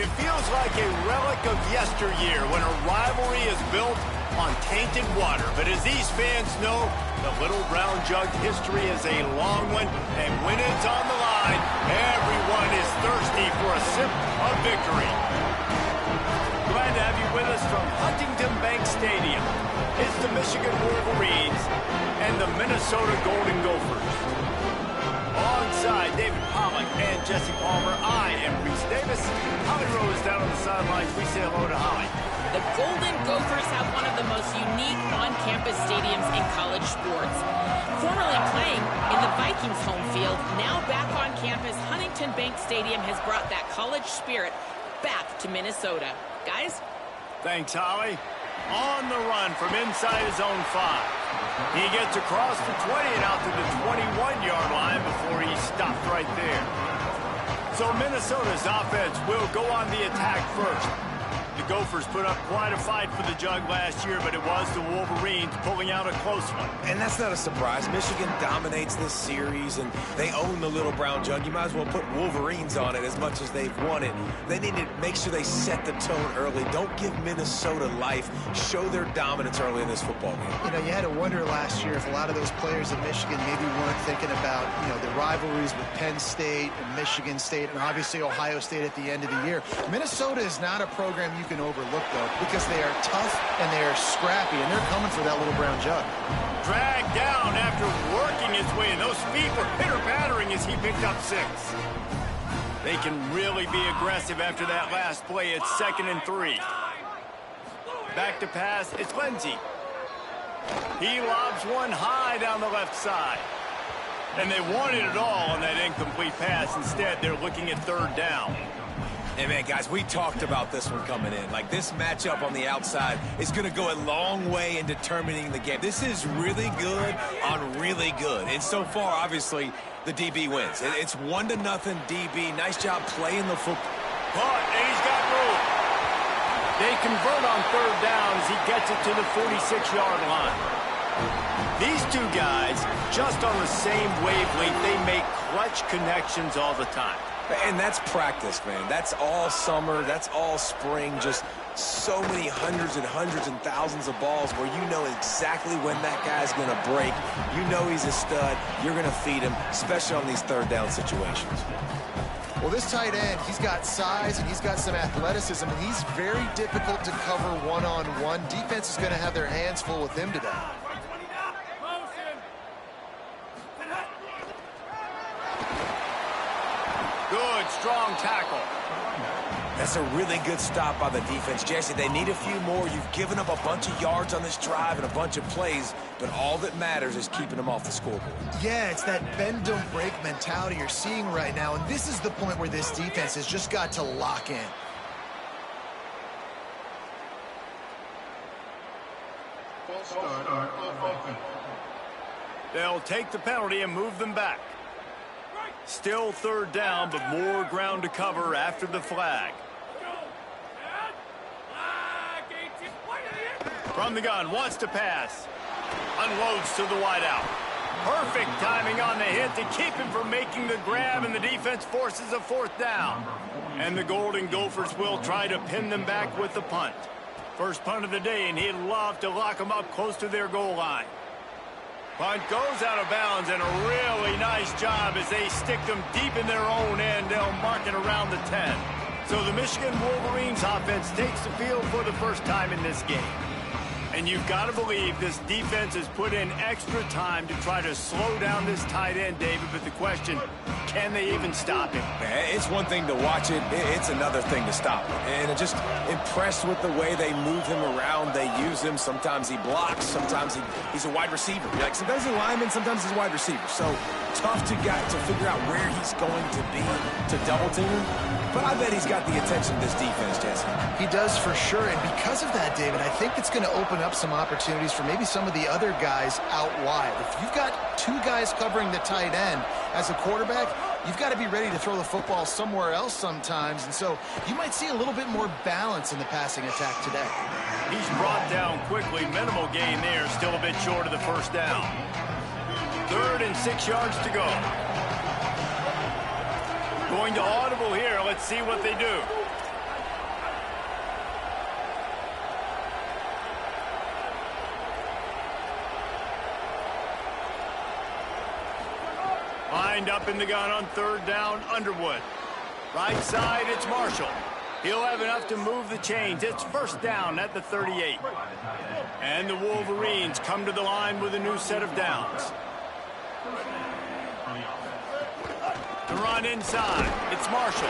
It feels like a relic of yesteryear when a rivalry is built on tainted water. But as these fans know, the Little Brown Jug history is a long one, and when it's on the line, everyone is thirsty for a sip of victory. Glad to have you with us from Huntington Bank Stadium. It's the Michigan Wolverines and the Minnesota Golden Gophers. Alongside David Pollock and Jesse Palmer, I am Reese Davis. Holly Rose down on the sidelines. We say hello to Holly. The Golden Gophers have one of the most unique on-campus stadiums in college sports. Formerly playing in the Vikings home field, now back on campus, Huntington Bank Stadium has brought that college spirit back to Minnesota. Guys? Thanks, Holly. On the run from inside his own 5. He gets across the 20 and out to the 21-yard line before he stopped right there. So Minnesota's offense will go on the attack first. The Gophers put up quite a fight for the Jug last year, but it was the Wolverines pulling out a close one. And that's not a surprise. Michigan dominates this series, and they own the Little Brown Jug. You might as well put Wolverines on it as much as they've won it. They need to make sure they set the tone early. Don't give Minnesota life. Show their dominance early in this football game. You know, you had to wonder last year if a lot of those players at Michigan maybe weren't thinking about, you know, the rivalries with Penn State and Michigan State and obviously Ohio State at the end of the year. Minnesota is not a program you can overlook, though, because they are tough and they are scrappy, and they're coming for that Little Brown Jug. Dragged down after working his way, and those feet were pitter-pattering as he picked up 6. They can really be aggressive after that last play. It's 2nd and 3. Back to pass, it's Lindsey. He lobs one high down the left side. And they wanted it all on that incomplete pass. Instead, they're looking at 3rd down. Hey, man, guys, we talked about this one coming in. Like, this matchup on the outside is going to go a long way in determining the game. This is really good on really good. And so far, obviously, the DB wins. It's 1-0 DB. Nice job playing the football. But, and he's got room. They convert on 3rd down as he gets it to the 46-yard line. These two guys, just on the same wavelength, they make clutch connections all the time. And that's practice, man. That's all summer. That's all spring. Just so many hundreds and thousands of balls where you know exactly when that guy's going to break. You know he's a stud. You're going to feed him, especially on these 3rd down situations. Well, this tight end, he's got size and he's got some athleticism, and he's very difficult to cover one-on-one. Defense is going to have their hands full with him today. Good, strong tackle. That's a really good stop by the defense. Jesse, they need a few more. You've given up a bunch of yards on this drive and a bunch of plays, but all that matters is keeping them off the scoreboard. Yeah, it's that bend, don't break mentality you're seeing right now, and this is the point where this defense has just got to lock in. They'll take the penalty and move them back. Still 3rd down, but more ground to cover after the flag. From the gun, wants to pass. Unloads to the wideout. Perfect timing on the hit to keep him from making the grab, and the defense forces a 4th down. And the Golden Gophers will try to pin them back with the punt. First punt of the day, and he'd love to lock them up close to their goal line. Punt goes out of bounds, and a really nice job as they stick them deep in their own end. They'll mark it around the 10. So the Michigan Wolverines offense takes the field for the first time in this game. And you've got to believe this defense has put in extra time to try to slow down this tight end, David. But the question, can they even stop him? It's one thing to watch it. It's another thing to stop it. And I'm just impressed with the way they move him around. They use him. Sometimes he blocks. Sometimes he's a wide receiver. Like, sometimes he's a lineman. Sometimes he's a wide receiver. So tough to figure out where he's going to be to double team him. But I bet he's got the attention of this defense, Jesse. He does for sure, and because of that, David, I think it's going to open up some opportunities for maybe some of the other guys out wide. If you've got 2 guys covering the tight end as a quarterback, you've got to be ready to throw the football somewhere else sometimes, and so you might see a little bit more balance in the passing attack today. He's brought down quickly. Minimal gain there, still a bit short of the 1st down. 3rd and 6 yards to go. Going to audible here. Let's see what they do. lined up in the gun on third down, Underwood. Right side, it's Marshall. He'll have enough to move the chains. It's first down at the 38. And the Wolverines come to the line with a new set of downs. The run inside, it's Marshall.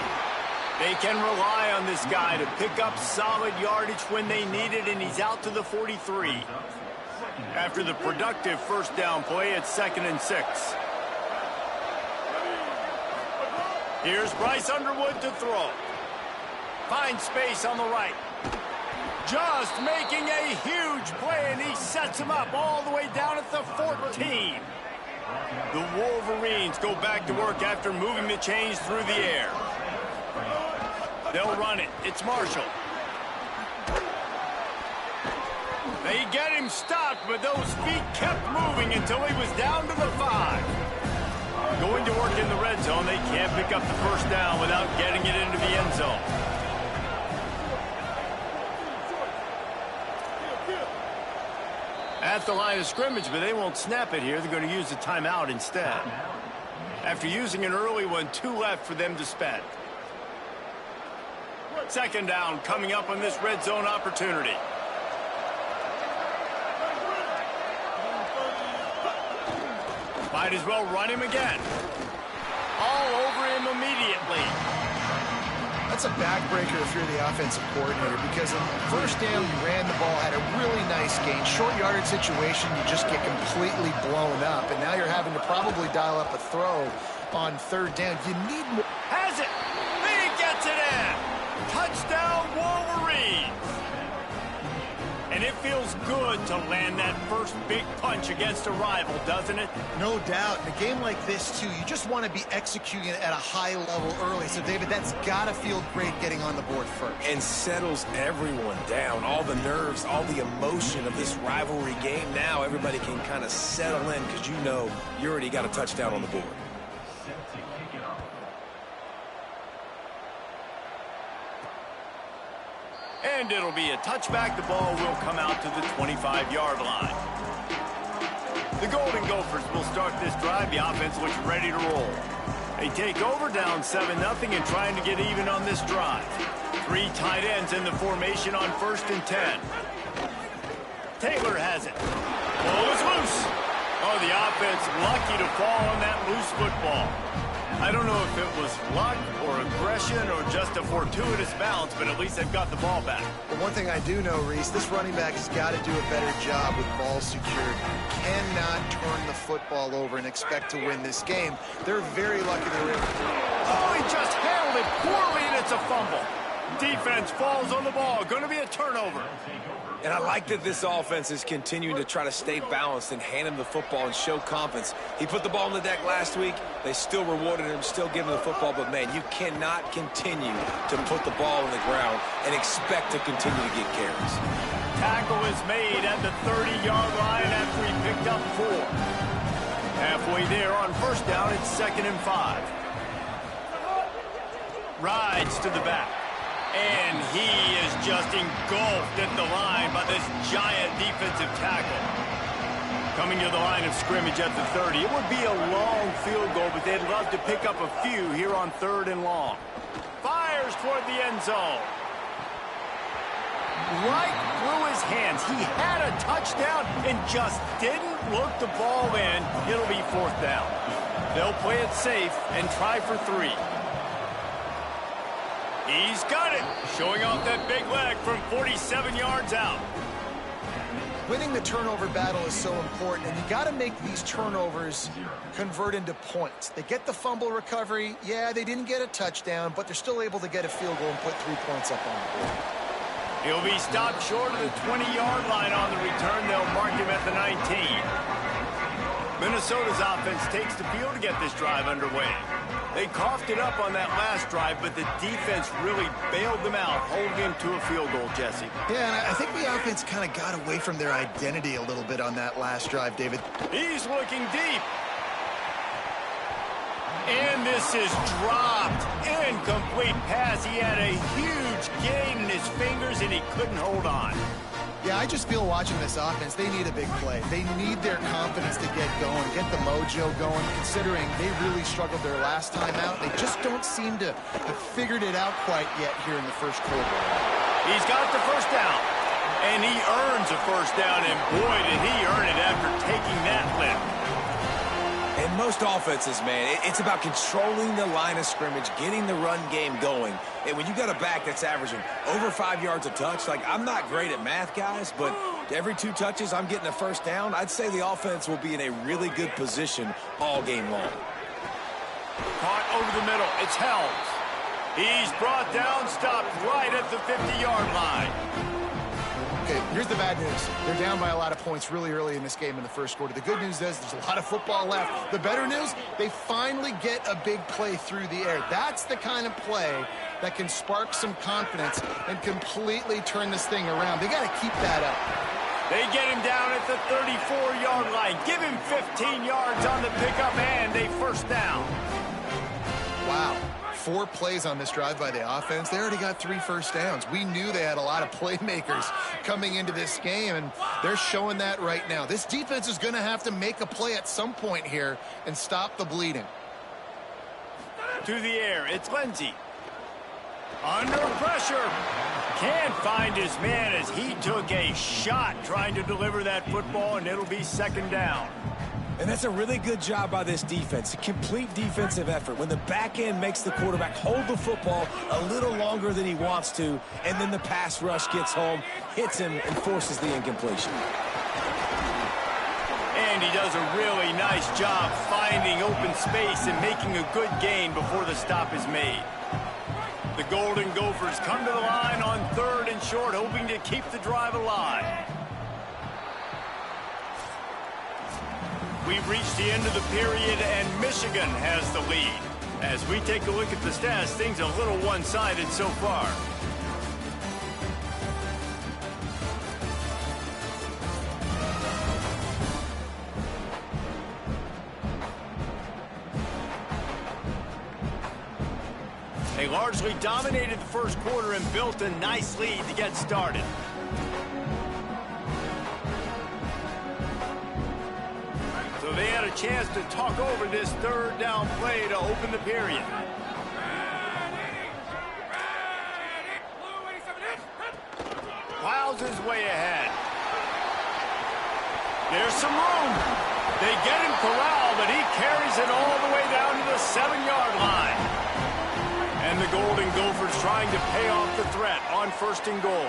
They can rely on this guy to pick up solid yardage when they need it, and he's out to the 43. After the productive first down play, it's 2nd and 6. Here's Bryce Underwood to throw. Finds space on the right. Just making a huge play, and he sets him up all the way down at the 14. The Wolverines go back to work after moving the chains through the air. They'll run it. It's Marshall. They get him stopped, but those feet kept moving until he was down to the 5. Going to work in the red zone, they can't pick up the first down without getting it into the end zone. At the line of scrimmage, but they won't snap it here. They're going to use the timeout instead. After using an early one, 2 left for them to spend. Second down coming up on this red zone opportunity. Might as well run him again. All over him immediately. That's a backbreaker if you're the offensive coordinator, because in first down, you ran the ball, had a really nice gain. Short yardage situation, you just get completely blown up, and now you're having to probably dial up a throw on third down. You need more. Has it. He gets it in. Touchdown, Wolverines. And it feels good to land that first big punch against a rival, doesn't it? No doubt. In a game like this, too, you just want to be executing it at a high level early. So, David, that's got to feel great getting on the board first. And settles everyone down. All the nerves, all the emotion of this rivalry game. Now everybody can kind of settle in because you know you already got a touchdown on the board. And it'll be a touchback. The ball will come out to the 25-yard line. The Golden Gophers will start this drive. The offense looks ready to roll. They take over down 7-0 and trying to get even on this drive. 3 tight ends in the formation on 1st and 10. Taylor has it. Ball is loose. Oh, the offense lucky to fall on that loose football. I don't know if it was luck or aggression or just a fortuitous bounce, but at least they've got the ball back. But one thing I do know, Reese, this running back has got to do a better job with ball secured. Cannot turn the football over and expect to win this game. They're very lucky they're in. Oh, he just handled it poorly, and it's a fumble. Defense falls on the ball. Going to be a turnover. And I like that this offense is continuing to try to stay balanced and hand him the football and show confidence. He put the ball on the deck last week. They still rewarded him, still giving him the football. But, man, you cannot continue to put the ball on the ground and expect to continue to get carries. Tackle is made at the 30-yard line after he picked up 4. Halfway there on first down, it's 2nd and 5. Rides to the back. And he is just engulfed at the line by this giant defensive tackle. Coming to the line of scrimmage at the 30. It would be a long field goal, but they'd love to pick up a few here on 3rd and long. Fires toward the end zone. Right through his hands. He had a touchdown and just didn't look the ball in. It'll be 4th down. They'll play it safe and try for 3. He's got it, showing off that big leg from 47 yards out. Winning the turnover battle is so important, and you got to make these turnovers convert into points. They get the fumble recovery. Yeah, they didn't get a touchdown, but they're still able to get a field goal and put 3 points up on the board. He'll be stopped short of the 20-yard line on the return. They'll mark him at the 19. Minnesota's offense takes the field to get this drive underway. They coughed it up on that last drive, but the defense really bailed them out, holding him to a field goal, Jesse. Yeah, and I think the offense kind of got away from their identity a little bit on that last drive, David. He's looking deep. And this is dropped. Incomplete pass. He had a huge gain in his fingers, and he couldn't hold on. Yeah, I just feel watching this offense, they need a big play. They need their confidence to get going, get the mojo going, considering they really struggled their last time out. They just don't seem to have figured it out quite yet here in the first quarter. He's got the first down, and he earns a first down, and boy, did he earn it after taking that lift. And most offenses, man, it's about controlling the line of scrimmage, getting the run game going. And when you got a back that's averaging over 5 yards a touch, like, I'm not great at math, guys, but every 2 touches I'm getting a first down, I'd say the offense will be in a really good position all game long. Caught over the middle. It's Helms. He's brought down, stopped right at the 50-yard line. Okay, here's the bad news. They're down by a lot of points really early in this game in the first quarter. The good news is there's a lot of football left. The better news, they finally get a big play through the air. That's the kind of play that can spark some confidence and completely turn this thing around. They got to keep that up. They get him down at the 34-yard line. Give him 15 yards on the pickup and a first down. Wow. 4 plays on this drive by the offense. They already got 3 first downs. We knew they had a lot of playmakers coming into this game, and they're showing that right now. This defense is going to have to make a play at some point here and stop the bleeding. To the air, it's Lindsey. Under pressure. Can't find his man as he took a shot trying to deliver that football, and it'll be second down. And that's a really good job by this defense. A complete defensive effort. When the back end makes the quarterback hold the football a little longer than he wants to, and then the pass rush gets home, hits him, and forces the incompletion. And he does a really nice job finding open space and making a good gain before the stop is made. The Golden Gophers come to the line on 3rd and short, hoping to keep the drive alive. We've reached the end of the period, and Michigan has the lead. As we take a look at the stats, things a little one-sided so far. They largely dominated the first quarter and built a nice lead to get started. So they had a chance to talk over this 3rd down play to open the period. Plows his way ahead. There's some room. They get him corralled, but he carries it all the way down to the 7-yard line. And the Golden Gophers trying to pay off the threat on 1st and goal.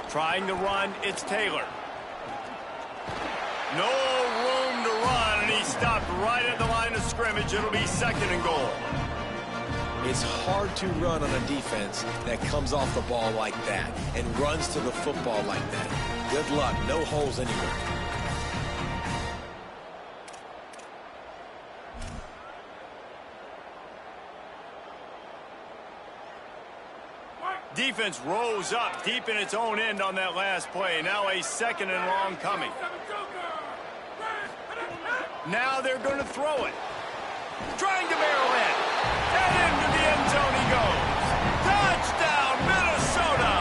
Trying to run, it's Taylor. No room to run, and he stopped right at the line of scrimmage. It'll be 2nd and goal. It's hard to run on a defense that comes off the ball like that and runs to the football like that. Good luck. No holes anywhere. Defense rose up deep in its own end on that last play. Now a 2nd and long coming. Now they're going to throw it. Trying to barrel in. And into the end zone he goes. Touchdown, Minnesota!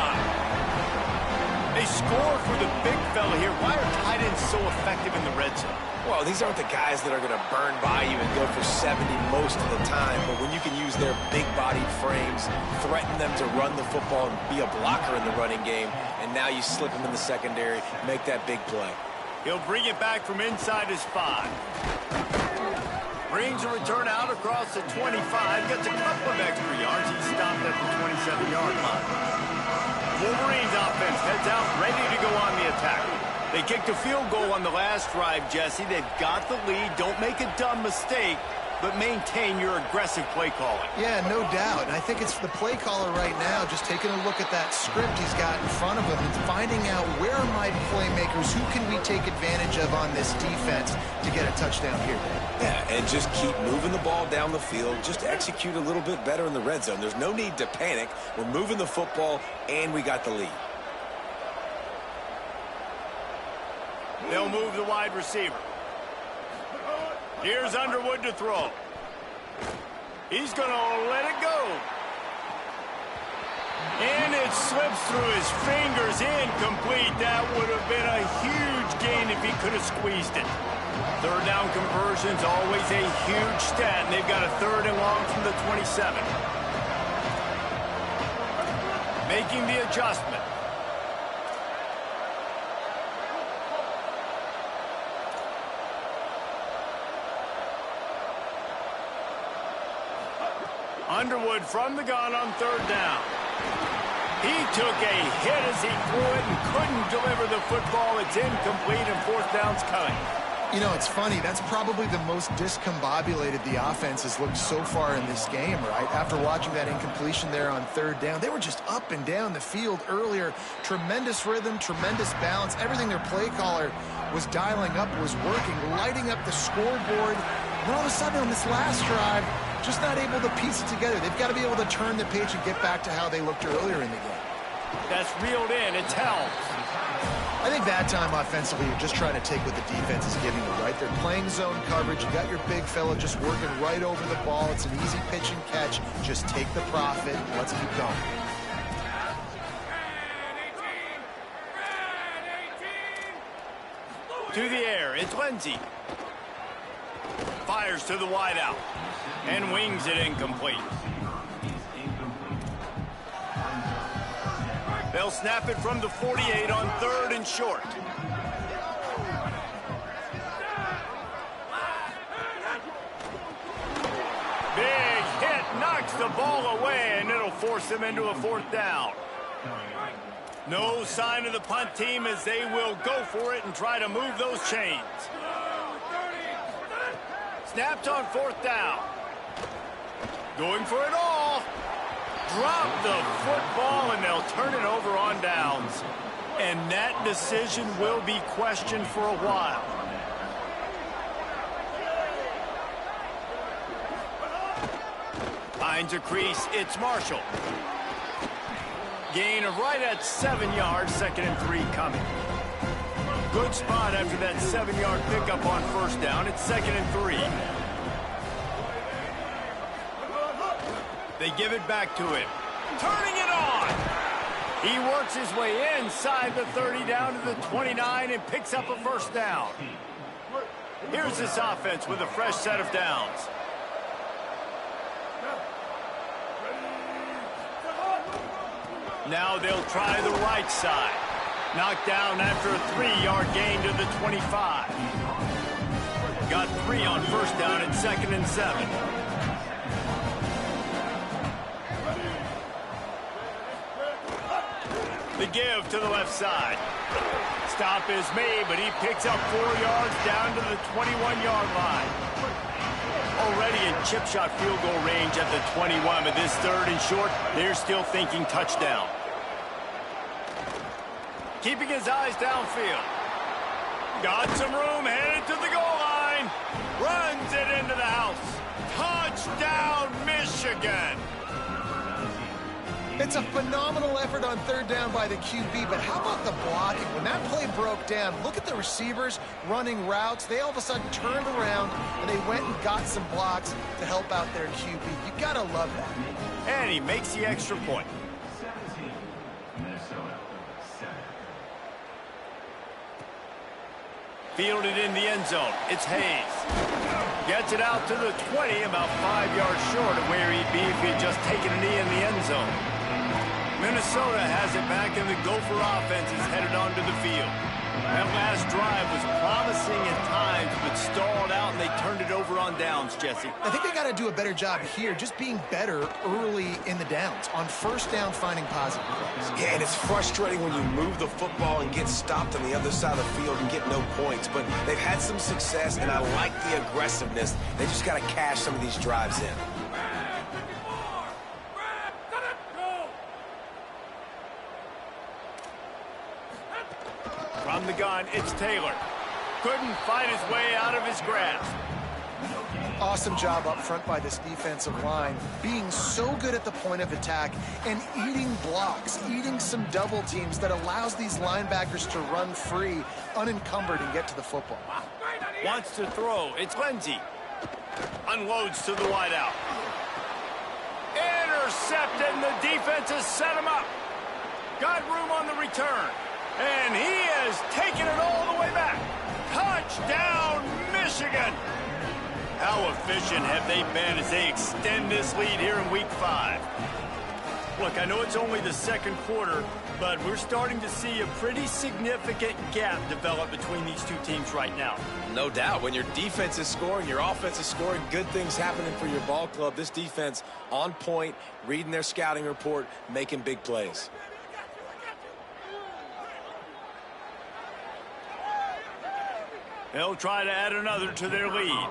They score for the big fella here. Why are tight ends so effective in the red zone? Well, these aren't the guys that are going to burn by you and go for 70 most of the time, but when you can use their big-bodied frames, threaten them to run the football and be a blocker in the running game, and now you slip them in the secondary, make that big play. He'll bring it back from inside his 5. Brings a return out across the 25, gets a couple of extra yards. He's stopped at the 27-yard line. Wolverines offense heads out, ready to go on the attack. They kicked a field goal on the last drive, Jesse. They've got the lead. Don't make a dumb mistake, but maintain your aggressive play calling. Yeah, no doubt. And I think it's the play caller right now just taking a look at that script he's got in front of him and finding out where are my playmakers, who can we take advantage of on this defense to get a touchdown here. Yeah, and just keep moving the ball down the field. Just execute a little bit better in the red zone. There's no need to panic. We're moving the football, and we got the lead. They'll move the wide receiver. Here's Underwood to throw. He's going to let it go. And it slips through his fingers, incomplete. That would have been a huge gain if he could have squeezed it. Third down conversion's always a huge stat, and they've got a 3rd and long from the 27. Making the adjustment. Underwood from the gun on 3rd down. He took a hit as he threw it and couldn't deliver the football. It's incomplete and 4th down's coming. You know, it's funny. That's probably the most discombobulated the offense has looked so far in this game, right? After watching that incompletion there on 3rd down, they were just up and down the field earlier. Tremendous rhythm, tremendous balance. Everything their play caller was dialing up was working, lighting up the scoreboard. And all of a sudden on this last drive, just not able to piece it together. They've got to be able to turn the page and get back to how they looked earlier in the game. That's reeled in. It's held. I think that time offensively, you're just trying to take what the defense is giving you, right? They're playing zone coverage. You got your big fella just working right over the ball. It's an easy pitch and catch. Just take the profit. Let's keep going. To the air. It's Lindsey. Fires to the wideout. And wings it incomplete. They'll snap it from the 48 on 3rd and short. Big hit, knocks the ball away, and it'll force them into a 4th down. No sign of the punt team as they will go for it and try to move those chains. Snapped on 4th down. Going for it all. Drop the football, and they'll turn it over on downs. And that decision will be questioned for a while. Finds a crease. It's Marshall. Gain of right at 7 yards, 2nd and 3 coming. Good spot after that 7-yard pickup on 1st down. It's 2nd and 3. They give it back to him. Turning it on. He works his way inside the 30 down to the 29 and picks up a 1st down. Here's this offense with a fresh set of downs. Now they'll try the right side. Knocked down after a 3-yard gain to the 25. Got 3 on 1st down and 2nd and 7. The give to the left side. Stop is made, but he picks up 4 yards down to the 21-yard line. Already in chip shot field goal range at the 21, but this 3rd and short, they're still thinking touchdown. Keeping his eyes downfield. Got some room, headed to the goal line. Runs it into the house. Touchdown, Michigan. It's a phenomenal effort on 3rd down by the QB, but how about the blocking? When that play broke down, look at the receivers running routes. They all of a sudden turned around, and they went and got some blocks to help out their QB. You got to love that. And he makes the extra point. Fielded in the end zone. It's Hayes. Gets it out to the 20, about 5 yards short of where he'd be if he'd just taken a knee in the end zone. Minnesota has it back, and the Gopher offense is headed onto the field. That last drive was promising at times, but stalled out, and they turned it over on downs, Jesse. I think they got to do a better job here, just being better early in the downs. On 1st down, finding positive plays. Yeah, and it's frustrating when you move the football and get stopped on the other side of the field and get no points. But they've had some success, and I like the aggressiveness. They just got to cash some of these drives in. From the gun, it's Taylor. Couldn't fight his way out of his grasp. Awesome job up front by this defensive line, being so good at the point of attack and eating blocks, eating some double teams that allows these linebackers to run free, unencumbered, and get to the football. Wants to throw. It's Lindsey. Unloads to the wideout. intercepted, and the defense has set him up. Got room on the return. And he has taken it all the way back. Touchdown, Michigan! How efficient have they been as they extend this lead here in Week 5? Look, I know it's only the second quarter, but we're starting to see a pretty significant gap develop between these two teams right now. No doubt. When your defense is scoring, your offense is scoring, good things happening for your ball club. This defense on point, reading their scouting report, making big plays. They'll try to add another to their lead.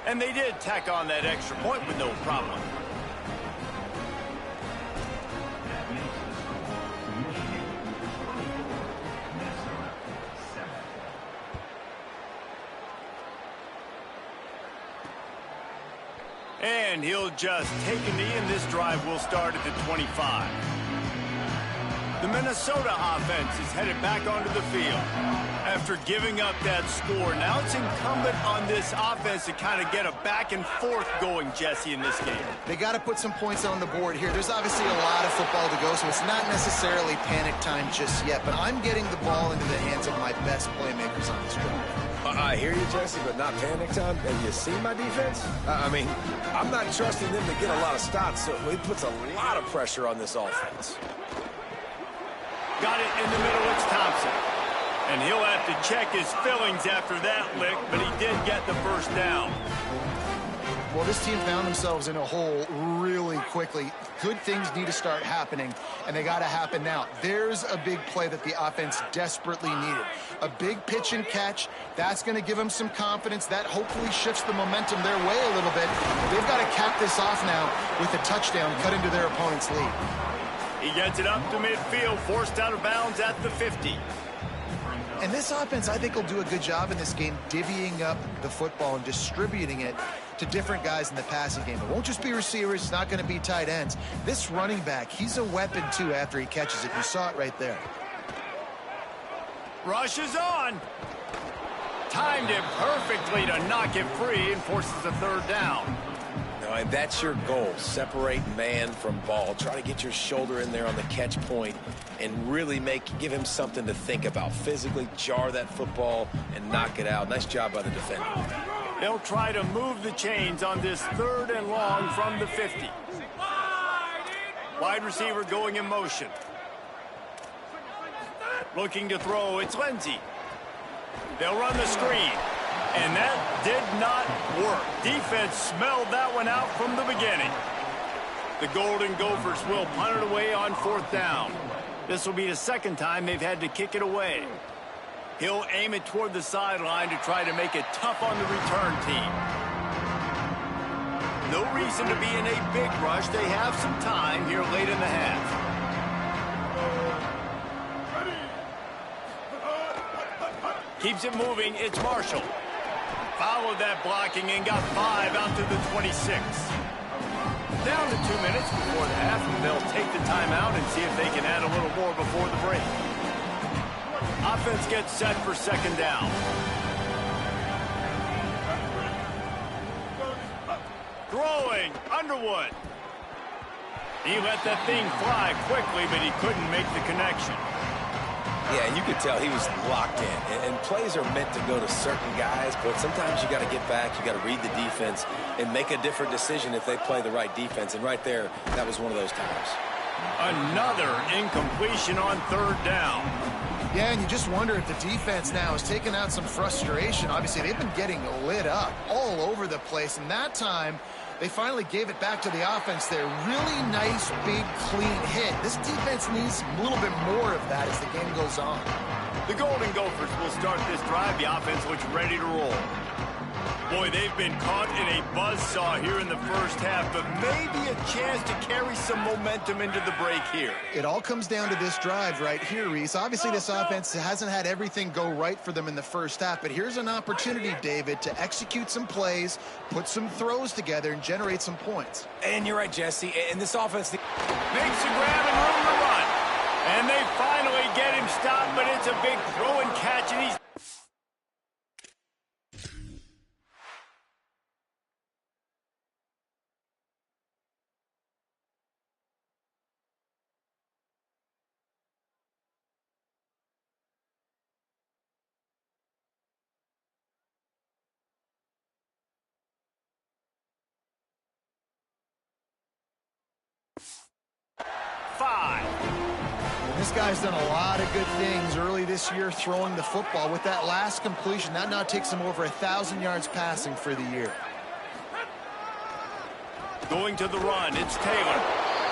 And they did tack on that extra point with no problem. And he'll just take a knee, and this drive will start at the 25. The Minnesota offense is headed back onto the field. After giving up that score, now it's incumbent on this offense to kind of get a back and forth going, Jesse, in this game. They got to put some points on the board here. There's obviously a lot of football to go, so it's not necessarily panic time just yet, but I'm getting the ball into the hands of my best playmakers on this drive. I hear you, Jesse, but not panic time. Have you seen my defense? I mean, I'm not trusting them to get a lot of stops, so it puts a lot of pressure on this offense. Got it in the middle, it's Thompson. And he'll have to check his fillings after that lick, but he did get the first down. Well, this team found themselves in a hole really quickly. Good things need to start happening, and they got to happen now. There's a big play that the offense desperately needed. A big pitch and catch. That's going to give them some confidence. That hopefully shifts the momentum their way a little bit. They've got to cap this off now with a touchdown cut into their opponent's lead. He gets it up to midfield, forced out of bounds at the 50. And this offense, I think, will do a good job in this game divvying up the football and distributing it to different guys in the passing game. It won't just be receivers. It's not going to be tight ends. This running back, he's a weapon, too, after he catches it. You saw it right there. Rush is on. Timed it perfectly to knock it free and forces a third down. And that's your goal. Separate man from ball. Try to get your shoulder in there on the catch point and really give him something to think about. Physically jar that football and knock it out. Nice job by the defender. They'll try to move the chains on this third and long from the 50. Wide receiver going in motion. Looking to throw, it's Lindsey. They'll run the screen. And that did not work. Defense smelled that one out from the beginning. The Golden Gophers will punt it away on fourth down. This will be the second time they've had to kick it away. He'll aim it toward the sideline to try to make it tough on the return team. No reason to be in a big rush. They have some time here late in the half. Keeps it moving. It's Marshall. Followed that blocking and got 5 out to the 26. Down to 2 minutes before the half, and they'll take the timeout and see if they can add a little more before the break. Offense gets set for second down. Throwing, Underwood. He let that thing fly quickly, but he couldn't make the connection. Yeah, and you could tell he was locked in. And plays are meant to go to certain guys, but sometimes you got to get back, you got to read the defense, and make a different decision if they play the right defense. And right there, that was one of those times. Another incompletion on third down. Yeah, and you just wonder if the defense now has taken out some frustration. Obviously, they've been getting lit up all over the place, and that time they finally gave it back to the offense there. Really nice, big, clean hit. This defense needs a little bit more of that as the game goes on. The Golden Gophers will start this drive. The offense looks ready to roll. Boy, they've been caught in a buzzsaw here in the first half, but maybe a chance to carry some momentum into the break here. It all comes down to this drive right here, Reese. Obviously, this offense hasn't had everything go right for them in the first half, but here's an opportunity, David, to execute some plays, put some throws together, and generate some points. And you're right, Jesse. And this offense makes a grab and room to run. And they finally get him stopped, but it's a big throw and catch, and he's This guy's done a lot of good things early this year throwing the football. With that last completion, that now takes him over 1,000 yards passing for the year. Going to the run, it's Taylor.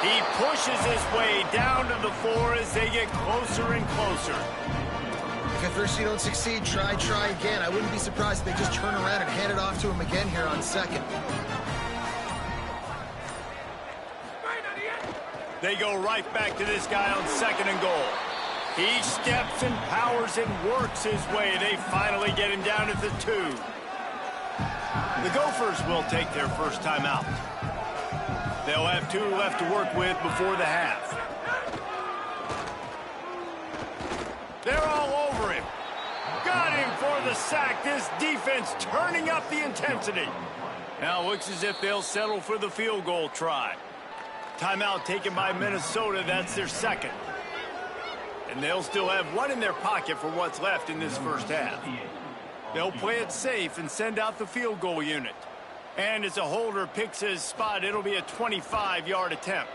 He pushes his way down to the 4 as they get closer and closer. If at first you don't succeed, try again. I wouldn't be surprised if they just turn around and hand it off to him again here on second. They go right back to this guy on 2nd and goal. He steps and powers and works his way. They finally get him down at the 2. The Gophers will take their first time out. They'll have 2 left to work with before the half. They're all over him. Got him for the sack. This defense turning up the intensity. Now looks as if they'll settle for the field goal try. Timeout taken by Minnesota. That's their 2nd. And they'll still have 1 in their pocket for what's left in this first half. They'll play it safe and send out the field goal unit. And as a holder picks his spot, it'll be a 25-yard attempt.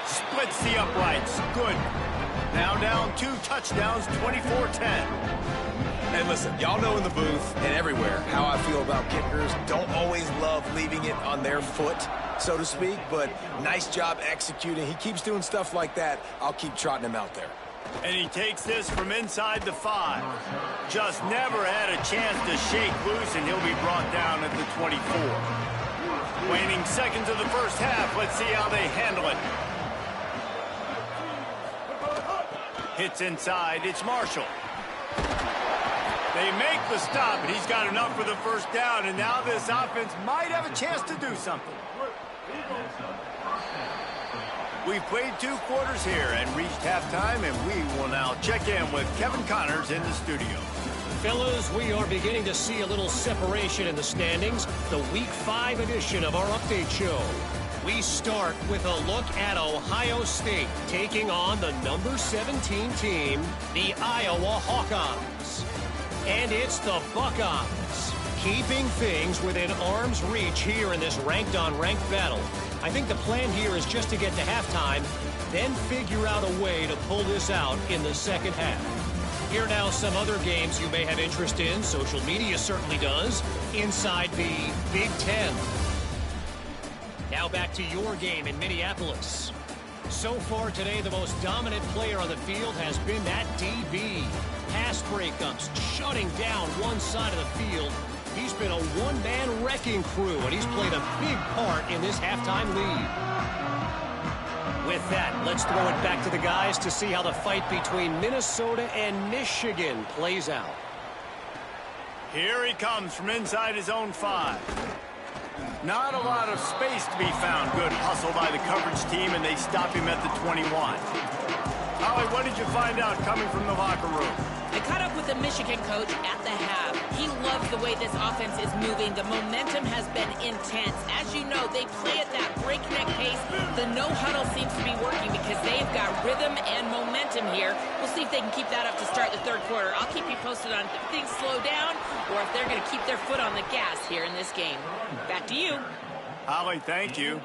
Splits the uprights. Good. Now down 2 touchdowns, 24-10. And listen, y'all know in the booth and everywhere how I feel about kickers. Don't always love leaving it on their foot, so to speak, but nice job executing. He keeps doing stuff like that. I'll keep trotting him out there. And he takes this from inside the 5. Just never had a chance to shake loose, and he'll be brought down at the 24. Waning seconds of the first half. Let's see how they handle it. Hits inside. It's Marshall. They make the stop, and he's got enough for the first down, and now this offense might have a chance to do something. We've played 2 quarters here and reached halftime, and we will now check in with Kevin Connors in the studio. Fellas, we are beginning to see a little separation in the standings. The Week 5 edition of our update show. We start with a look at Ohio State taking on the number 17 team, the Iowa Hawkeyes. And it's the Buckeyes keeping things within arm's reach here in this ranked-on-ranked battle. I think the plan here is just to get to halftime, then figure out a way to pull this out in the second half. Here now some other games you may have interest in. Social media certainly does. Inside the Big Ten. Now back to your game in Minneapolis. So far today, the most dominant player on the field has been that DB. Pass breakups, shutting down one side of the field. He's been a one-man wrecking crew, and he's played a big part in this halftime lead. With that, let's throw it back to the guys to see how the fight between Minnesota and Michigan plays out. Here he comes from inside his own 5. Not a lot of space to be found. Good hustle by the coverage team, and they stop him at the 21. Holly, what did you find out coming from the locker room? I caught up with the Michigan coach at the half. He loves the way this offense is moving. The momentum has been intense. As you know, they play at that breakneck pace. The no-huddle seems to be working because they've got rhythm and momentum here. We'll see if they can keep that up to start the third quarter. I'll keep you posted on if things slow down or if they're going to keep their foot on the gas here in this game. Back to you. Holly, thank you.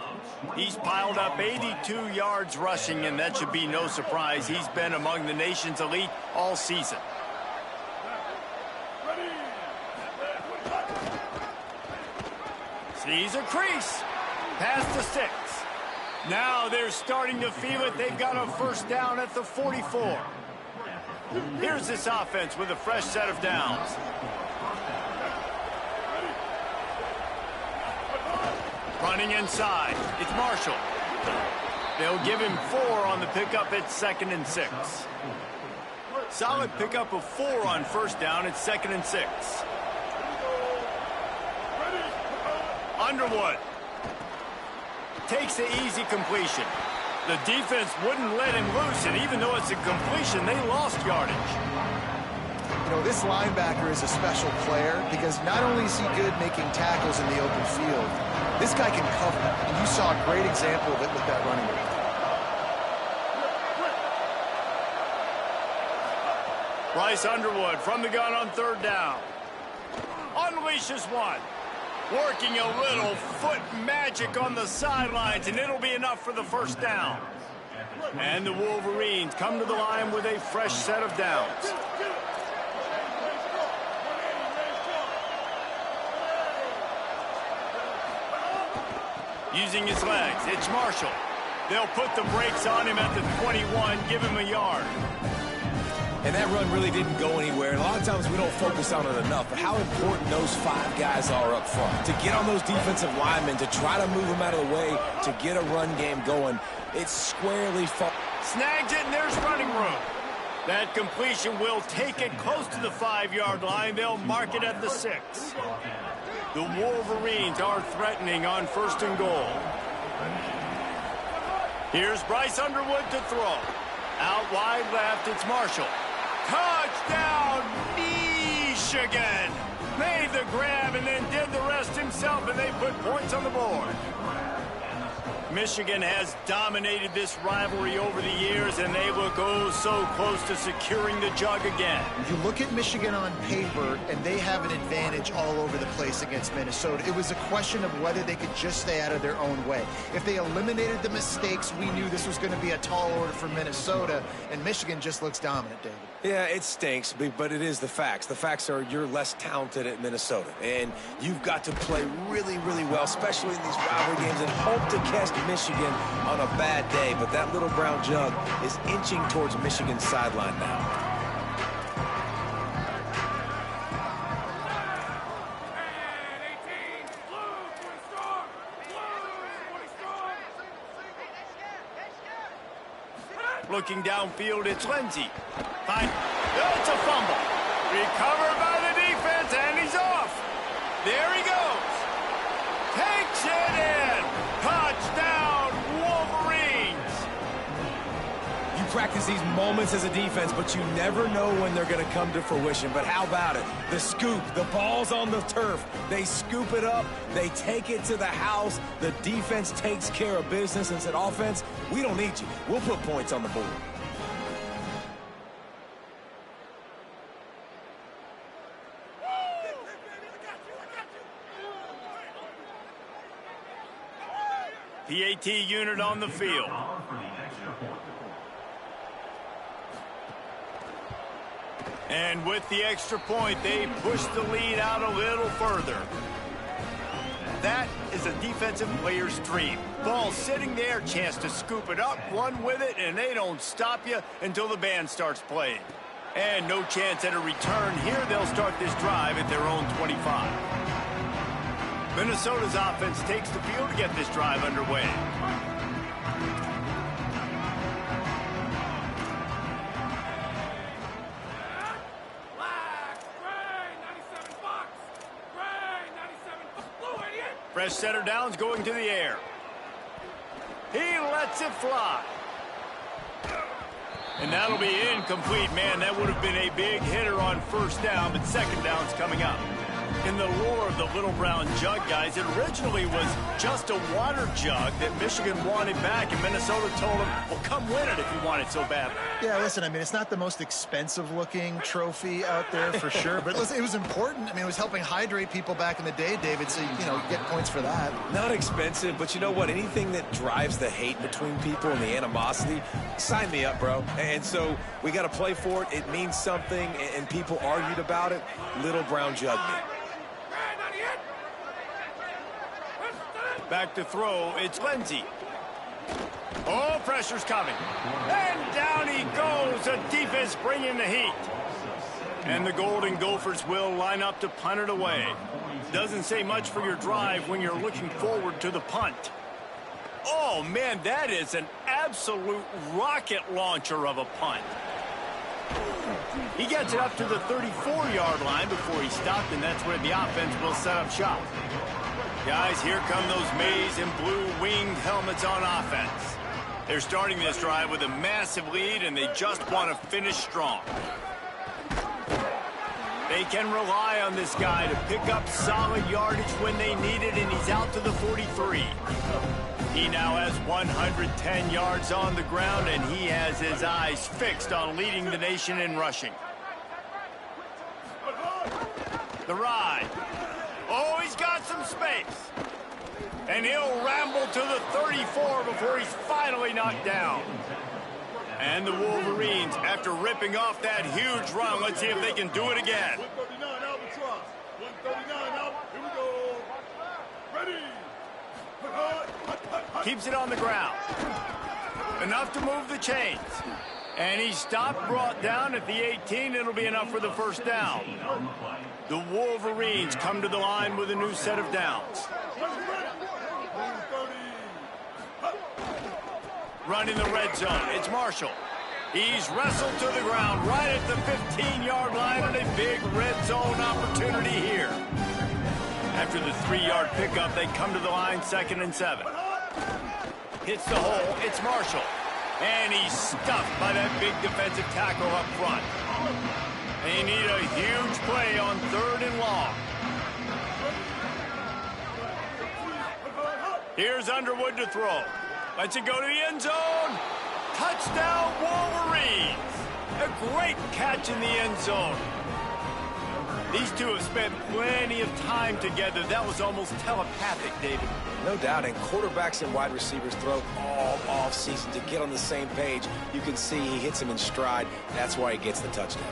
He's piled up 82 yards rushing, and that should be no surprise. He's been among the nation's elite all season. Sees a crease. Past the 6. Now they're starting to feel it. They've got a first down at the 44. Here's this offense with a fresh set of downs. Running inside. It's Marshall. They'll give him 4 on the pickup at 2nd and 6. Solid pickup of 4 on first down at 2nd and 6. Underwood takes the easy completion. The defense wouldn't let him loose, and even though it's a completion, they lost yardage. You know, this linebacker is a special player because not only is he good making tackles in the open field, this guy can cover, and you saw a great example of it with that running back. Bryce Underwood from the gun on 3rd down. Unleashes one. Working a little foot magic on the sidelines, and it'll be enough for the first down. And the Wolverines come to the line with a fresh set of downs. Using his legs, it's Marshall. They'll put the brakes on him at the 21, give him a yard. And that run really didn't go anywhere. And a lot of times we don't focus on it enough, but how important those 5 guys are up front. To get on those defensive linemen, to try to move them out of the way, to get a run game going, it's squarely snags it, and there's running room. That completion will take it close to the 5-yard line. They'll mark it at the 6. The Wolverines are threatening on 1st and goal. Here's Bryce Underwood to throw. Out wide left, it's Marshall. Touchdown, Michigan! Made the grab and then did the rest himself, and they put points on the board. Michigan has dominated this rivalry over the years, and they look oh so close to securing the jug again. You look at Michigan on paper, and they have an advantage all over the place against Minnesota. It was a question of whether they could just stay out of their own way. If they eliminated the mistakes, we knew this was going to be a tall order for Minnesota, and Michigan just looks dominant, David. Yeah, it stinks, but it is the facts. The facts are you're less talented at Minnesota, and you've got to play really, really well, especially in these rivalry games, and hope to catch Michigan on a bad day. But that little brown jug is inching towards Michigan's sideline now. Looking downfield, it's Lindsey. It's a fumble. Recovered by the defense, and he's off. There he goes. Takes it in. Touchdown, Wolverines. You practice these moments as a defense, but you never know when they're going to come to fruition. But how about it? The scoop, the ball's on the turf. They scoop it up. They take it to the house. The defense takes care of business and said, offense, we don't need you. We'll put points on the board. PAT unit on the field. And with the extra point, they push the lead out a little further. That is a defensive player's dream. Ball sitting there, chance to scoop it up, run with it, and they don't stop you until the band starts playing. And no chance at a return. Here they'll start this drive at their own 25. Minnesota's offense takes the field to get this drive underway. Fresh center downs going to the air. He lets it fly. And that'll be incomplete. Man, that would have been a big hitter on 1st down, but 2nd down's coming up. In the lore of the little brown jug, guys, it originally was just a water jug that Michigan wanted back, and Minnesota told them, well, come win it if you want it so bad. Yeah, listen, I mean, it's not the most expensive-looking trophy out there for sure, but listen, it was important. I mean, it was helping hydrate people back in the day, David, so, you know, you get points for that. Not expensive, but you know what? Anything that drives the hate between people and the animosity, sign me up, bro. And so we got to play for it. It means something, and people argued about it. Little brown jug me. Back to throw, it's Lindsey. Oh, pressure's coming. And down he goes. The defense bringing the heat. And the Golden Gophers will line up to punt it away. Doesn't say much for your drive when you're looking forward to the punt. Oh, man, that is an absolute rocket launcher of a punt. He gets it up to the 34-yard line before he stopped, and that's where the offense will set up shop. Guys, here come those maize and blue winged helmets on offense. They're starting this drive with a massive lead, and they just want to finish strong. They can rely on this guy to pick up solid yardage when they need it, and he's out to the 43. He now has 110 yards on the ground, and he has his eyes fixed on leading the nation in rushing. The ride. Oh, he's got some space. And he'll ramble to the 34 before he's finally knocked down. And the Wolverines, after ripping off that huge run, let's see if they can do it again. 139 Albatross. 139 out. Here we go. Ready. Keeps it on the ground. Enough to move the chains. And he stopped, brought down at the 18. It'll be enough for the first down. The Wolverines come to the line with a new set of downs. Running the red zone, it's Marshall. He's wrestled to the ground right at the 15-yard line and a big red zone opportunity here. After the 3-yard pickup, they come to the line 2nd and 7. Hits the hole, it's Marshall. And he's stuffed by that big defensive tackle up front. They need a huge play on 3rd and long. Here's Underwood to throw. Lets it go to the end zone. Touchdown, Wolverines. A great catch in the end zone. These two have spent plenty of time together. That was almost telepathic, David. No doubt, and quarterbacks and wide receivers throw all offseason to get on the same page. You can see he hits him in stride. That's why he gets the touchdown.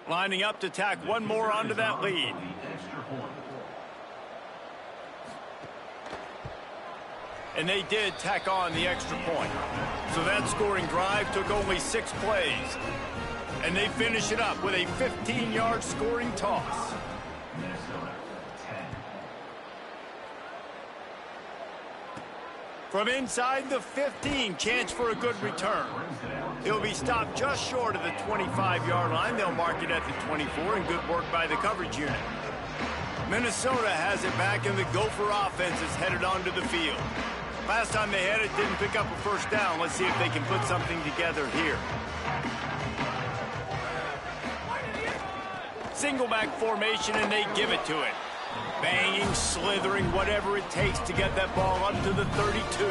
Lining up to tack one more onto that lead. And they did tack on the extra point. So that scoring drive took only 6 plays. And they finish it up with a 15-yard scoring toss. From inside the 15, chance for a good return. He'll be stopped just short of the 25-yard line. They'll mark it at the 24, and good work by the coverage unit. Minnesota has it back, and the Gopher offense is headed onto the field. Last time they had it, didn't pick up a first down. Let's see if they can put something together here. Single back formation, and they give it to it. Banging, slithering, whatever it takes to get that ball up to the 32.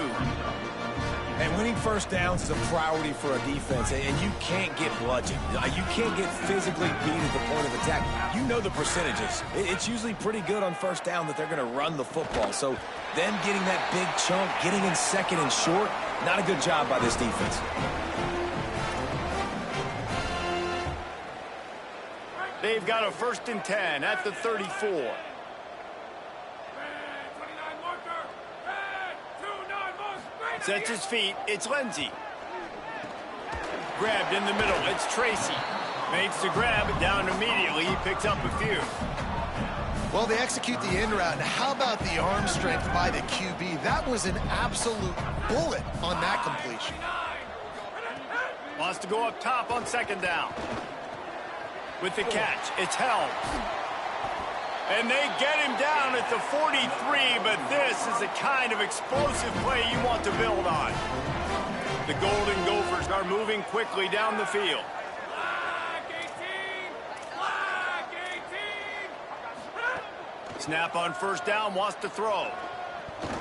And winning first downs is a priority for a defense, and you can't get bludgeoned. You can't get physically beat at the point of attack. You know the percentages. It's usually pretty good on first down that they're going to run the football. So them getting that big chunk, getting in 2nd and short, not a good job by this defense. They've got a 1st and 10 at the 34. Sets his feet, it's Lindsey. Grabbed in the middle, it's Tracy. Makes the grab, down immediately, he picks up a few. Well, they execute the in route. How about the arm strength by the QB? That was an absolute bullet on that completion. Wants to go up top on 2nd down. With the catch, it's Helms. And they get him down at the 43, but this is the kind of explosive play you want to build on. The Golden Gophers are moving quickly down the field. Snap on 1st down, wants to throw.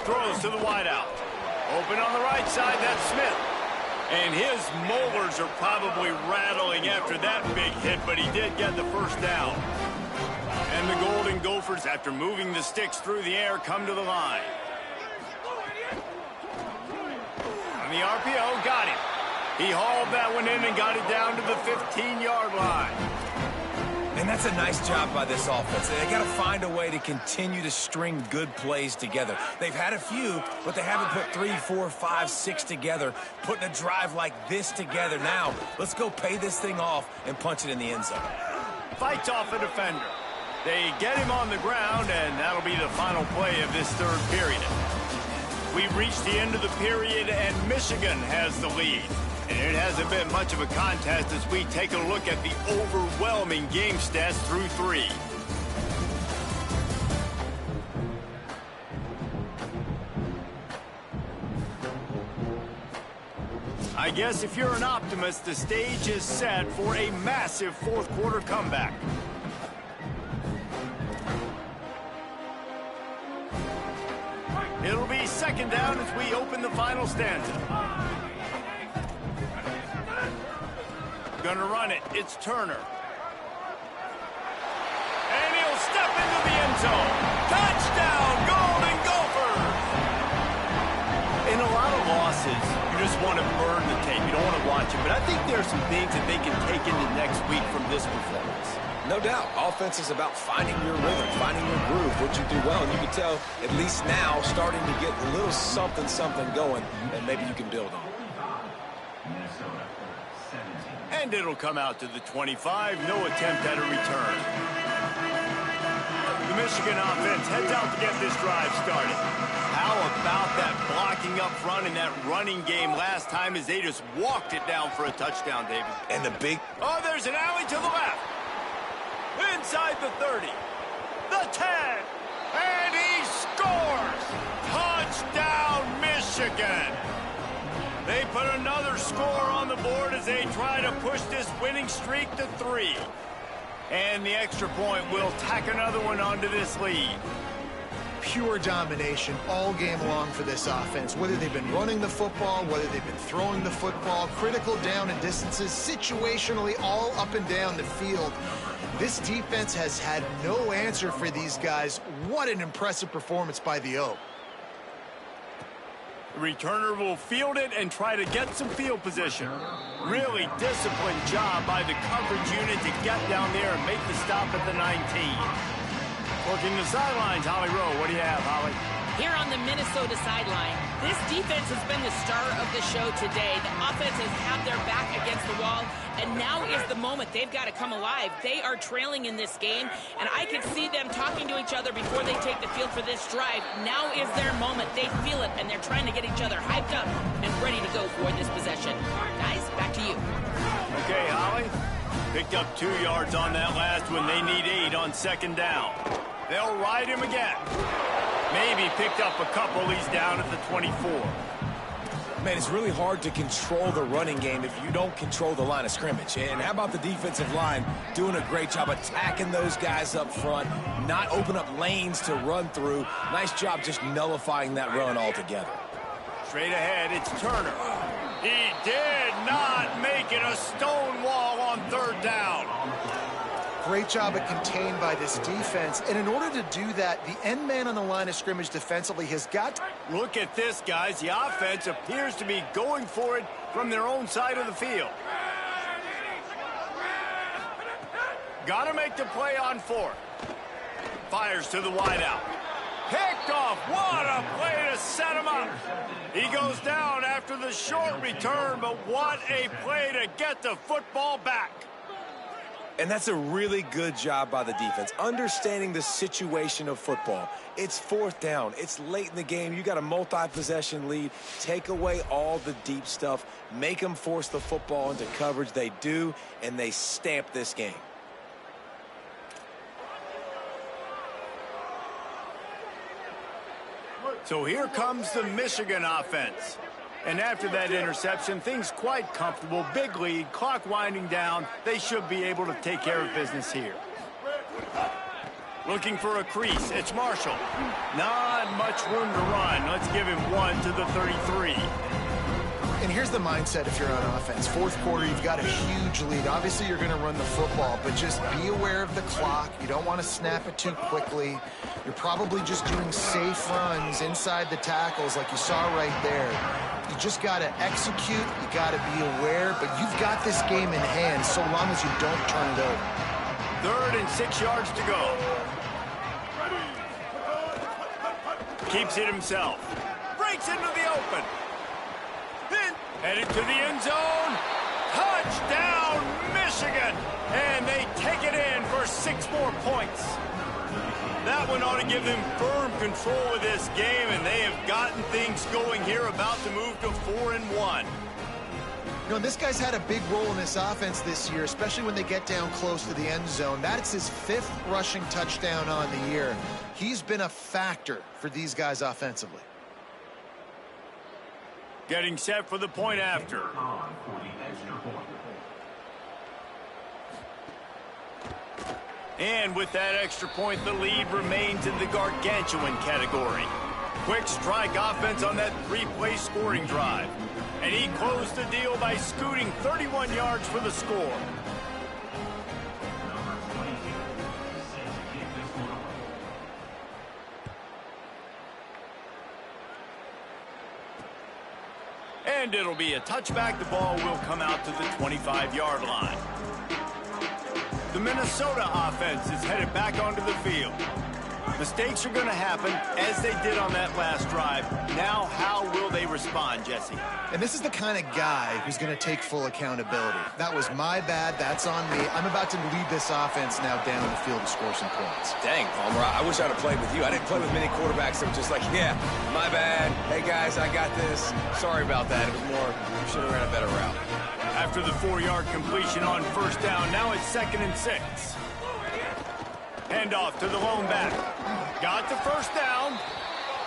Throws to the wideout. Open on the right side, that's Smith. And his molars are probably rattling after that big hit, but he did get the first down. And the Golden Gophers, after moving the sticks through the air, come to the line. On the RPO, got him. He hauled that one in and got it down to the 15-yard line. And that's a nice job by this offense. They got to find a way to continue to string good plays together. They've had a few, but they haven't put 3, 4, 5, 6 together. Putting a drive like this together now, let's go pay this thing off and punch it in the end zone. Fights off a defender. They get him on the ground, and that'll be the final play of this 3rd period. We've reached the end of the period, and Michigan has the lead. And it hasn't been much of a contest as we take a look at the overwhelming game stats through 3. I guess if you're an optimist, the stage is set for a massive 4th quarter comeback. It'll be 2nd down as we open the final stanza. Gonna run it, it's Turner. And he'll step into the end zone. Touchdown, losses, you just want to burn the tape. You don't want to watch it. But I think there are some things that they can take into next week from this performance. No doubt. Offense is about finding your rhythm, finding your groove, what you do well. And you can tell, at least now, starting to get a little something going that maybe you can build on. And it'll come out to the 25. No attempt at a return. The Michigan offense heads out to get this drive started. How about that blocking up front and that running game last time as they just walked it down for a touchdown, David? And the big... Oh, there's an alley to the left. Inside the 30. The 10. And he scores! Touchdown, Michigan! They put another score on the board as they try to push this winning streak to 3. And the extra point will tack another one onto this lead. Pure domination all game long for this offense. Whether they've been running the football, whether they've been throwing the football, critical down and distances, situationally all up and down the field. This defense has had no answer for these guys. What an impressive performance by the O. The returner will field it and try to get some field position. Really disciplined job by the coverage unit to get down there and make the stop at the 19. Working the sidelines, Holly Rowe. What do you have, Holly? Here on the Minnesota sideline, this defense has been the star of the show today. The offense has had their back against the wall, and now is the moment they've got to come alive. They are trailing in this game, and I can see them talking to each other before they take the field for this drive. Now is their moment. They feel it, and they're trying to get each other hyped up and ready to go for this possession. Guys, back to you. Okay, Holly. Picked up 2 yards on that last one. They need 8 on second down. They'll ride him again. Maybe picked up a couple. He's down at the 24. Man, it's really hard to control the running game if you don't control the line of scrimmage. And how about the defensive line doing a great job attacking those guys up front, not open up lanes to run through. Nice job just nullifying that run altogether. Straight ahead, it's Turner. He did not make it a stone wall on third down. Great job at contained by this defense. And in order to do that, the end man on the line of scrimmage defensively has got to... Look at this, guys. The offense appears to be going for it from their own side of the field. Got to make the play on 4th. Fires to the wideout. Picked off. What a play to set him up. He goes down after the short return, but what a play to get the football back. And that's a really good job by the defense, understanding the situation of football. It's 4th down. It's late in the game. You got a multi-possession lead. Take away all the deep stuff. Make them force the football into coverage. They do, and they stamp this game. So here comes the Michigan offense. And after that interception, things quite comfortable. Big lead, clock winding down. They should be able to take care of business here. Looking for a crease. It's Marshall. Not much room to run. Let's give him 1 to the 33. And here's the mindset if you're on offense. 4th quarter, you've got a huge lead. Obviously, you're going to run the football, but just be aware of the clock. You don't want to snap it too quickly. You're probably just doing safe runs inside the tackles like you saw right there. You just got to execute. You got to be aware, but you've got this game in hand so long as you don't turn it over. 3rd and 6 yards to go. Keeps it himself. Breaks into the open. Then headed to the end zone. Touchdown, Michigan! And they take it in for 6 more points. That one ought to give them firm control of this game, and they have gotten things going here, about to move to 4-1. You know, this guy's had a big role in this offense this year, especially when they get down close to the end zone. That's his 5th rushing touchdown on the year. He's been a factor for these guys offensively. Getting set for the point after. And with that extra point, the lead remains in the gargantuan category. Quick strike offense on that 3-play scoring drive. And he closed the deal by scooting 31 yards for the score. And it'll be a touchback. The ball will come out to the 25-yard line. The Minnesota offense is headed back onto the field. Mistakes are going to happen, as they did on that last drive. Now, how will they respond, Jesse? And this is the kind of guy who's going to take full accountability. That was my bad. That's on me. I'm about to lead this offense now down the field to score some points. Dang, Palmer, I wish I'd have played with you. I didn't play with many quarterbacks that were just like, yeah, my bad. Hey, guys, I got this. Sorry about that. It was more, we should have ran a better route. After the 4-yard completion on first down, now it's 2nd and 6. Handoff to the lone back. Got the first down.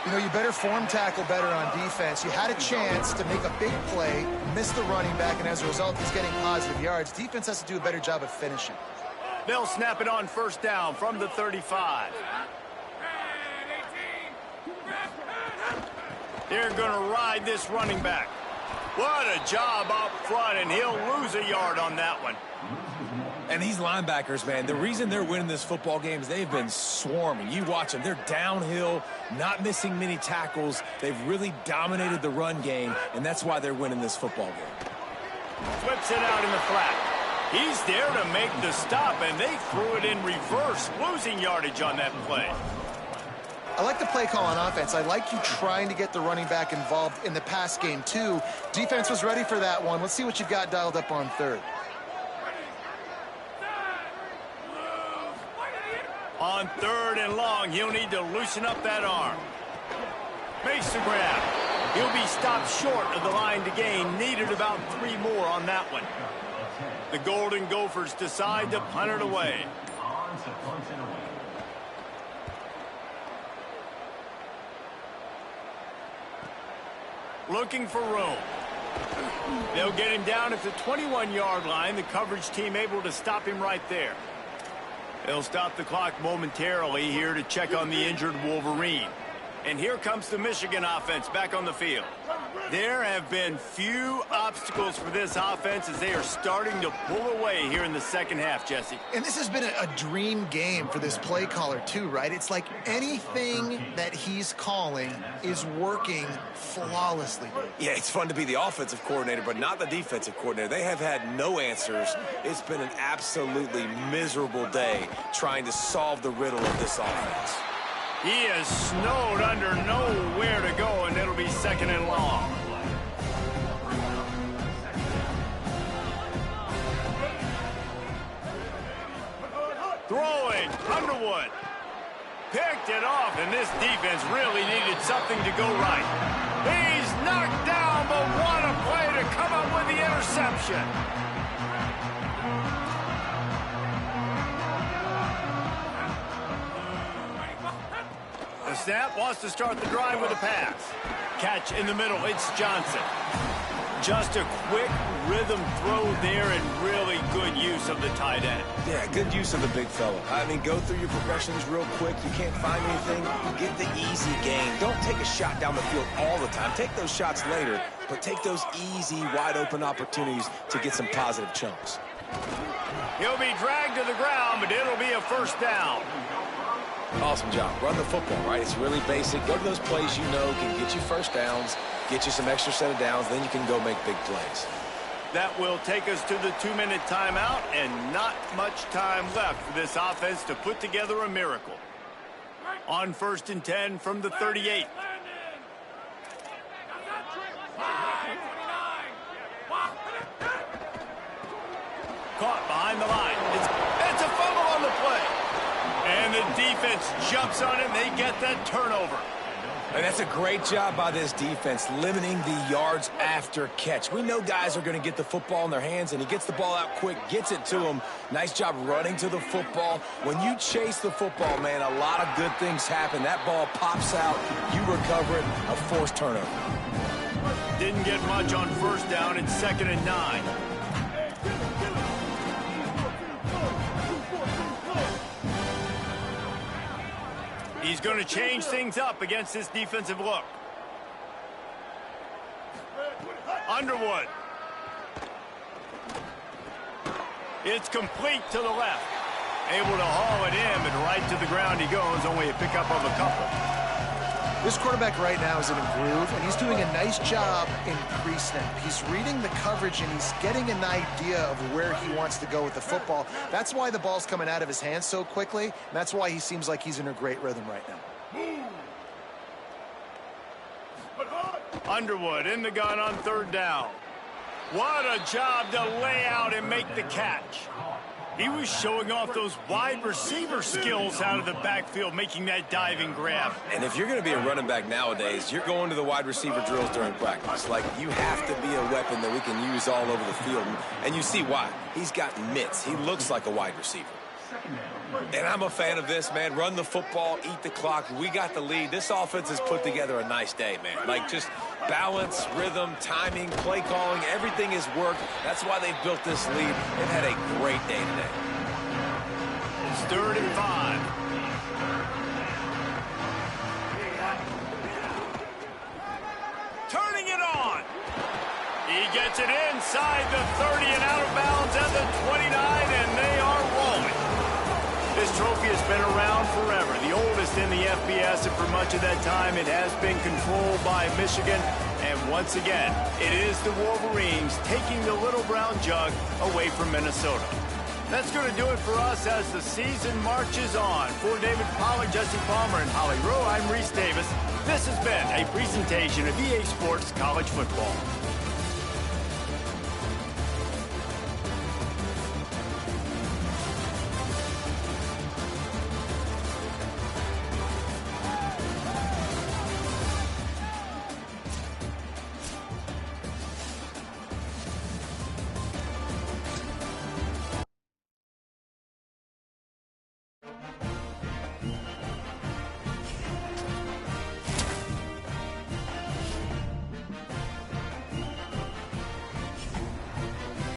You know, you better form tackle better on defense. You had a chance to make a big play, miss the running back, and as a result, he's getting positive yards. Defense has to do a better job of finishing. They'll snap it on first down from the 35. They're going to ride this running back. What a job up front, and he'll lose a yard on that one. And these linebackers, man, the reason they're winning this football game is they've been swarming. You watch them. They're downhill, not missing many tackles. They've really dominated the run game, and that's why they're winning this football game. Flips it out in the flat. He's there to make the stop, and they threw it in reverse, losing yardage on that play. I like the play call on offense. I like you trying to get the running back involved in the pass game, too. Defense was ready for that one. Let's see what you've got dialed up on third. On 3rd and long, he'll need to loosen up that arm. Makes the grab. He'll be stopped short of the line to gain. Needed about 3 more on that one. The Golden Gophers decide to punt it away. Looking for room. They'll get him down at the 21-yard line. The coverage team able to stop him right there. They'll stop the clock momentarily here to check on the injured Wolverine. And here comes the Michigan offense back on the field. There have been few obstacles for this offense as they are starting to pull away here in the second half, Jesse. And this has been a dream game for this play caller, too, right? It's like anything that he's calling is working flawlessly. Yeah, it's fun to be the offensive coordinator, but not the defensive coordinator. They have had no answers. It's been an absolutely miserable day trying to solve the riddle of this offense. He is snowed under nowhere to go, and it'll be 2nd and long. Throwing, Underwood. Picked it off, and this defense really needed something to go right. He's knocked down, but what a play to come up with the interception. The snap wants to start the drive with a pass. Catch in the middle, it's Johnson. Just a quick rhythm throw there and really good use of the tight end. Yeah, good use of the big fella. I mean, go through your progressions real quick. You can't find anything, get the easy gain. Don't take a shot down the field all the time. Take those shots later, but take those easy, wide-open opportunities to get some positive chunks. He'll be dragged to the ground, but it'll be a first down. Awesome job. Run the football, right? It's really basic. Go to those plays you know can get you first downs, get you some extra set of downs, then you can go make big plays. That will take us to the 2-minute timeout, and not much time left for this offense to put together a miracle. On 1st and 10 from the 38. Caught behind the line. It's a fumble on the play. And the defense jumps on it, and they get that turnover. And that's a great job by this defense, limiting the yards after catch. We know guys are going to get the football in their hands, and he gets the ball out quick, gets it to him. Nice job running to the football. When you chase the football, man, a lot of good things happen. That ball pops out, you recover it, a forced turnover. Didn't get much on first down. It's 2nd and 9. He's going to change things up against this defensive look. Underwood. It's complete to the left. Able to haul it in, but right to the ground he goes. Only a pickup of a couple. This quarterback right now is in a groove, and he's doing a nice job in pre-snap. He's reading the coverage, and he's getting an idea of where he wants to go with the football. That's why the ball's coming out of his hands so quickly, and that's why he seems like he's in a great rhythm right now. Underwood in the gun on 3rd down. What a job to lay out and make the catch. He was showing off those wide receiver skills out of the backfield, making that diving grab. And if you're going to be a running back nowadays, you're going to the wide receiver drills during practice. Like, you have to be a weapon that we can use all over the field. And you see why. He's got mitts. He looks like a wide receiver. And I'm a fan of this, man. Run the football, eat the clock. We got the lead. This offense has put together a nice day, man. Like, just balance, rhythm, timing, play calling, everything has worked. That's why they've built this lead. They've had a great day today. It's 3rd and 5. Turning it on. He gets it inside the 30 and out of bounds at the 29, and they are rolling. This trophy has been around forever, the oldest in the FBS, and for much of that time it has been controlled by Michigan. And once again, it is the Wolverines taking the little brown jug away from Minnesota. That's going to do it for us as the season marches on. For David Pollack, Jesse Palmer, and Holly Rowe, I'm Reese Davis. This has been a presentation of EA Sports College Football.